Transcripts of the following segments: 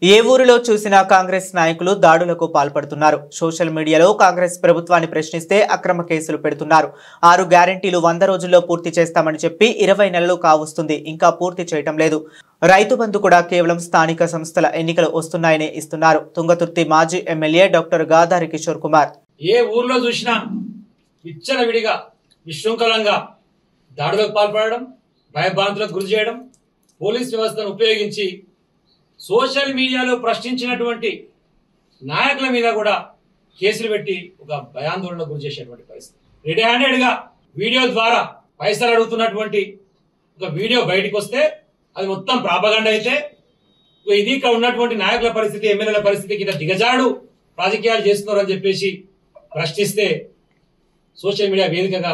ఏ ఊరిలో చూసినా కాంగ్రెస్ నాయకులు దాడులకు పాల్పడుతున్నారు. సోషల్ మీడియాలో కాంగ్రెస్ ప్రభుత్వాన్ని ప్రశ్నిస్తే అక్రమ కేసులు పెడుతున్నారు. 6 గ్యారెంటీలు 100 రోజుల్లో పూర్తి చేస్తామని చెప్పి 20 నెలలు కావస్తుంది, ఇంకా పూర్తి చేయటం లేదు. రైతు బంధు కూడా కేవలం స్థానిక సంస్థల ఎన్నికలు వస్తున్నాయనే ఇస్తున్నారు. తుంగతుర్తి మాజీ ఎమ్మెల్యే డాక్టర్ గాదారి కిషోర్ కుమార్. ఏ ఊర్లో చూసినా విచ్చలవిడిగా విశృంఖలంగా దాడులకు పాల్పడడం, భయభ్రాంతులకు గురి చేయడం, పోలీస్ వ్యవస్థను ఉపయోగించి సోషల్ మీడియాలో ప్రశ్నించినటువంటి నాయకుల మీద కూడా కేసులు పెట్టి ఒక భయాందోళనకు గురి చేసేటువంటి పరిస్థితి. రెడీ హ్యాండెడ్గా వీడియో ద్వారా పైసలు అడుగుతున్నటువంటి ఒక వీడియో బయటకు వస్తే అది మొత్తం ప్రాపగండ అయితే, ఇది ఇక్కడ ఉన్నటువంటి నాయకుల పరిస్థితి, ఎమ్మెల్యేల పరిస్థితి కింద దిగజాడు రాజకీయాలు చేస్తున్నారు అని చెప్పేసి ప్రశ్నిస్తే సోషల్ మీడియా వేదికగా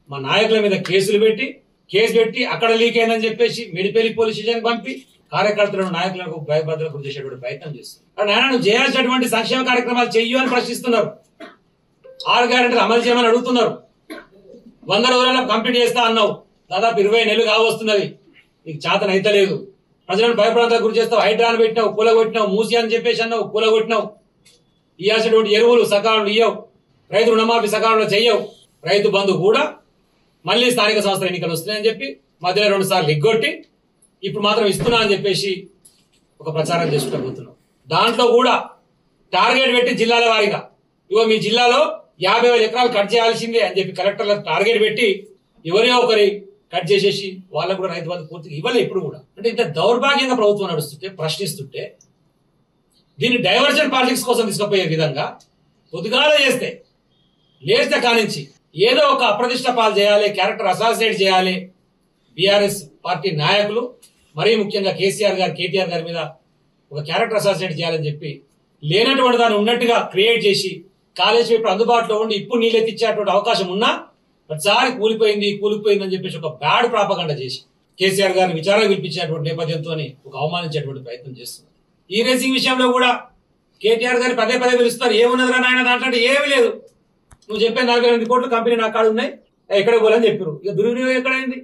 మా నాయకుల మీద కేసు పెట్టి అక్కడ లీక్ అయిందని చెప్పేసి మెడిపల్లి పోలీస్ స్టేషన్కి పంపి కార్యకర్తలను నాయకులకు భయభద్రకు గురి చేసేటువంటి ప్రయత్నం చేస్తున్నారు. ఆయన నువ్వు చేయాల్సినటువంటి సంక్షేమ కార్యక్రమాలు చెయ్యు అని ప్రశ్నిస్తున్నారు. 6 గ్యారెంటీలు అమలు చేయమని అడుగుతున్నారు. 100 రోజుల్లో కంప్లీట్ చేస్తా అన్నావు, దాదాపు 20 నెలలు కావస్తున్నది. నీకు చేతన అయితే లేదు. ప్రజలను భయభ్రాంతులకు గురి చేస్తావు. హైడ్రాన్ పెట్టినావు, కూలగొట్టినావు. మూసి అని చెప్పేసి అన్నావు, కూలగొట్టినావు. ఇవ్వాల్సినటువంటి ఎరువులు సకాలంలో ఇయ్యవు. రైతు రుణమాఫీ సకాలంలో చెయ్యవు. రైతు బంధు కూడా మళ్ళీ స్థానిక సంస్థల ఎన్నికలు వస్తున్నాయని చెప్పి మధ్యలో 2 సార్లు ఎగ్గొట్టి ఇప్పుడు మాత్రం ఇస్తున్నా అని చెప్పేసి ఒక ప్రచారం చేసుకుంటూ దాంట్లో కూడా టార్గెట్ పెట్టి జిల్లాల వారీగా ఇగో మీ జిల్లాలో 50,000 ఎకరాలు కట్ చేయాల్సిందే అని చెప్పి కలెక్టర్లకు టార్గెట్ పెట్టి ఎవరో ఒకరి కట్ చేసేసి వాళ్ళకు కూడా రైతు బంధు పూర్తిగా ఇవ్వలే. ఇప్పుడు కూడా అంటే ఇంత దౌర్భాగ్యంగా ప్రభుత్వం నడుస్తుంటే, ప్రశ్నిస్తుంటే దీన్ని డైవర్షన్ పాలిటిక్స్ కోసం తీసుకుపోయే విధంగా పొద్దుగాల లేస్తే కానించి ఏదో ఒక అప్రతిష్ట పాలు చేయాలి, క్యారెక్టర్ అసాసినేట్ చేయాలి. బీఆర్ఎస్ పార్టీ నాయకులు మరీ ముఖ్యంగా కేసీఆర్ గారు, కేటీఆర్ గారి మీద ఒక క్యారెక్టర్ అసాసినేట్ చేయాలని చెప్పి లేనటువంటి దాన్ని ఉన్నట్టుగా క్రియేట్ చేసి కాలేజ్ ఇప్పుడు అందుబాటులో ఉండి ఇప్పుడు నీళ్ళు ఎత్తిచ్చేటువంటి అవకాశం ఉన్నా ప్రతిసారి కూలిపోయింది అని చెప్పేసి ఒక బ్యాడ్ ప్రాపగండ చేసి కేసీఆర్ గారిని విచారణ పిలిపించినటువంటి నేపథ్యంతో ఒక అవమానించేటువంటి ప్రయత్నం చేస్తున్నారు. ఈ రేసింగ్ విషయంలో కూడా కేటీఆర్ గారు పదే పిలుస్తారు. ఏమున్నదిరా నాయన దాంట్లో ఏమీ లేదు, నువ్వు చెప్పే 48 కోట్లు కంపెనీ నా కాడ ఉన్నాయి, ఎక్కడ పోలని చెప్పారు. ఇక దుర్వినియోగం ఎక్కడైంది?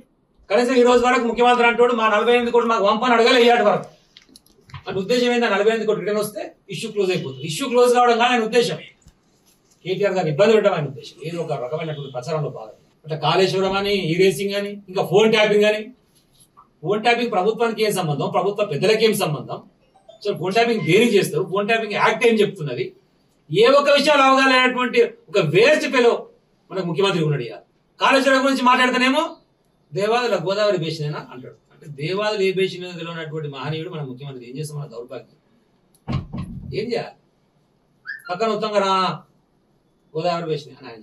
కనీసం ఈ రోజు వరకు ముఖ్యమంత్రి అంటాడు మా 48 కోట్లు మాకు వంపని అడగలే ఇయ్యాటి వరకు. అంటే ఉద్దేశం ఏంటంటే 48 కోట్లు రిటర్న్ వస్తే ఇష్యూ క్లోజ్ అయిపోతుంది. ఇష్యూ క్లోజ్ కావడం కానీ ఆయన ఉద్దేశం, కేటీఆర్ గారిని ఇబ్బంది పెట్టడం ఆయన ఉద్దేశం. ఏదో ఒక రకమైనటువంటి ప్రచారంలో భాగం. అంటే కాళేశ్వరం అని, ఈ రేసింగ్ అని, ఇంకా ఫోన్ ట్యాపింగ్ అని. ఫోన్ ట్యాపింగ్ ప్రభుత్వానికి ఏం సంబంధం? ప్రభుత్వ పెద్దలకి ఏం సంబంధం? సో ఫోన్ ట్యాపింగ్ దేనికి చేస్తారు? ఫోన్ ట్యాపింగ్ యాక్ట్ ఏం చెప్తున్నది? ఏ ఒక్క విషయాలు అవగాహన లేనటువంటి ఒక వేస్ట్ ఫెలో మనకు ముఖ్యమంత్రి ఉన్నాడు. కాళేశ్వరం గురించి మాట్లాడితేనేమో దేవాదుల గోదావరి బేసినేనా అంటాడు. అంటే దేవాదులు ఏ బేసినో తెలియనటువంటి మహనీయుడు మన ముఖ్యమంత్రి. ఏం చేస్తాం? మన దౌర్భాగ్యం ఏం చేయాలి? పక్కన ఉత్తంగా గోదావరి బేసినే అని ఆయన